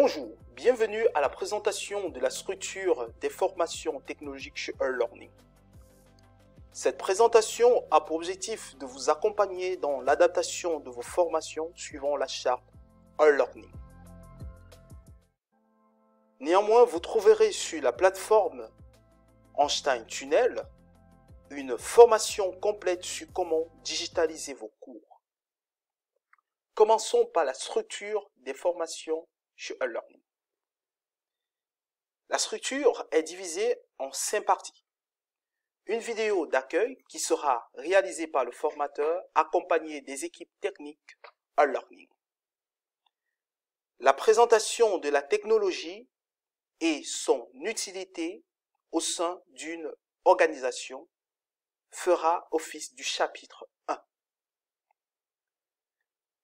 Bonjour, bienvenue à la présentation de la structure des formations technologiques chez eLearning. Cette présentation a pour objectif de vous accompagner dans l'adaptation de vos formations suivant la charte eLearning. Néanmoins, vous trouverez sur la plateforme Einstein Tunnel une formation complète sur comment digitaliser vos cours. Commençons par la structure des formations chez eLearning. La structure est divisée en 5 parties. Une vidéo d'accueil qui sera réalisée par le formateur accompagné des équipes techniques eLearning. La présentation de la technologie et son utilité au sein d'une organisation fera office du chapitre 1.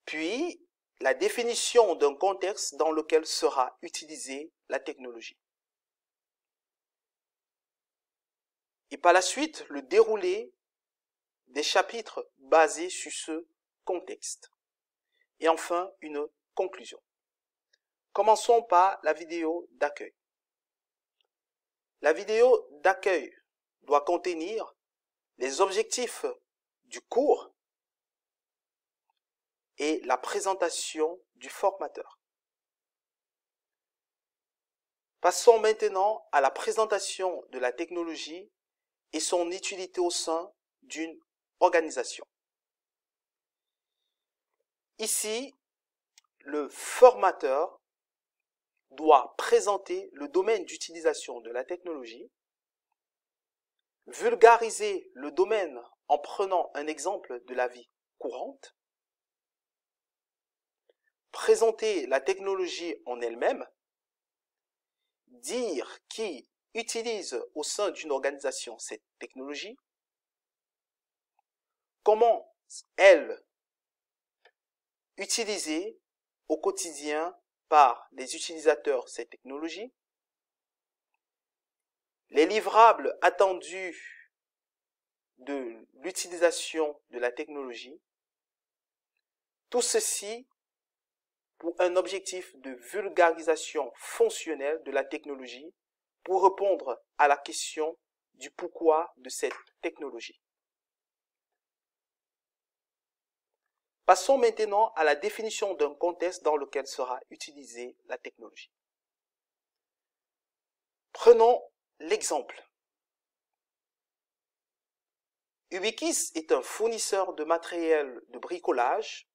Puis, la définition d'un contexte dans lequel sera utilisée la technologie. Et par la suite, le déroulé des chapitres basés sur ce contexte. Et enfin, une conclusion. Commençons par la vidéo d'accueil. La vidéo d'accueil doit contenir les objectifs du cours et la présentation du formateur. Passons maintenant à la présentation de la technologie et son utilité au sein d'une organisation. Ici, le formateur doit présenter le domaine d'utilisation de la technologie, vulgariser le domaine en prenant un exemple de la vie courante, présenter la technologie en elle-même, dire qui utilise au sein d'une organisation cette technologie, comment elle est utilisée au quotidien par les utilisateurs cette technologie, les livrables attendus de l'utilisation de la technologie, tout ceci pour un objectif de vulgarisation fonctionnelle de la technologie pour répondre à la question du pourquoi de cette technologie. Passons maintenant à la définition d'un contexte dans lequel sera utilisée la technologie. Prenons l'exemple. Ubikis est un fournisseur de matériel de bricolage,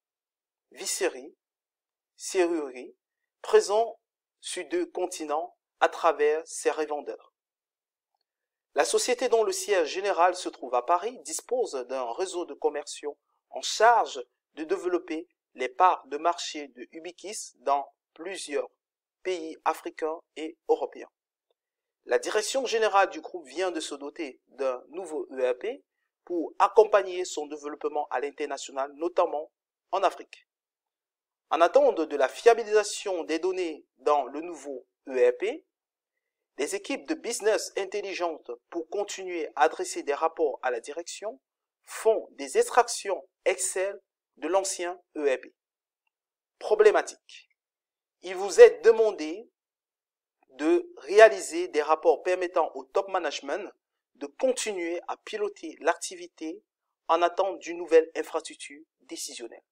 visserie, serrurerie, présent sur 2 continents à travers ses revendeurs. La société dont le siège général se trouve à Paris dispose d'un réseau de commerciaux en charge de développer les parts de marché de Ubikis dans plusieurs pays africains et européens. La direction générale du groupe vient de se doter d'un nouveau ERP pour accompagner son développement à l'international, notamment en Afrique. En attente de la fiabilisation des données dans le nouveau ERP, les équipes de business intelligentes, pour continuer à adresser des rapports à la direction, font des extractions Excel de l'ancien ERP. Problématique. Il vous est demandé de réaliser des rapports permettant au top management de continuer à piloter l'activité en attente d'une nouvelle infrastructure décisionnelle.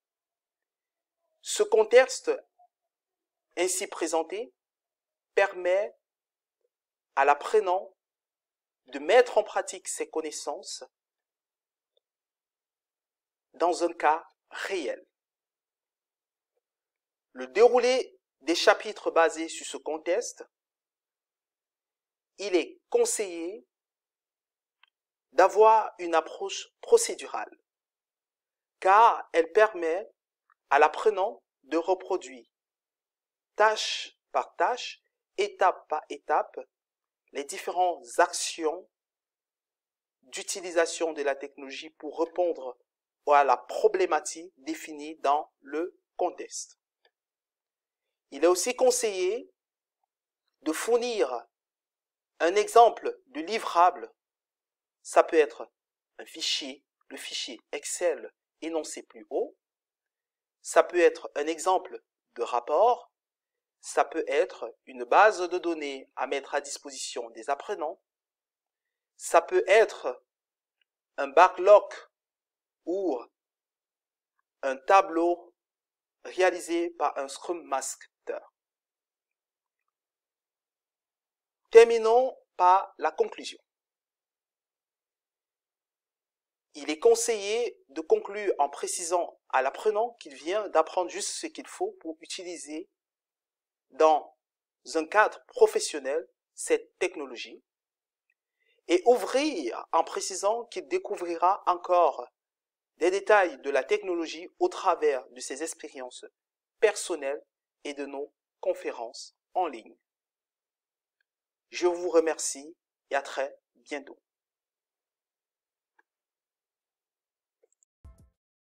Ce contexte ainsi présenté permet à l'apprenant de mettre en pratique ses connaissances dans un cas réel. Le déroulé des chapitres basés sur ce contexte, il est conseillé d'avoir une approche procédurale, car elle permet à l'apprenant de reproduire tâche par tâche, étape par étape, les différentes actions d'utilisation de la technologie pour répondre à la problématique définie dans le contexte. Il est aussi conseillé de fournir un exemple de livrable. Ça peut être un fichier, le fichier Excel énoncé plus haut. Ça peut être un exemple de rapport. Ça peut être une base de données à mettre à disposition des apprenants. Ça peut être un backlog ou un tableau réalisé par un Scrum Master. Terminons par la conclusion. Il est conseillé de conclure en précisant à l'apprenant qu'il vient d'apprendre juste ce qu'il faut pour utiliser dans un cadre professionnel cette technologie et ouvrir en précisant qu'il découvrira encore des détails de la technologie au travers de ses expériences personnelles et de nos conférences en ligne. Je vous remercie et à très bientôt.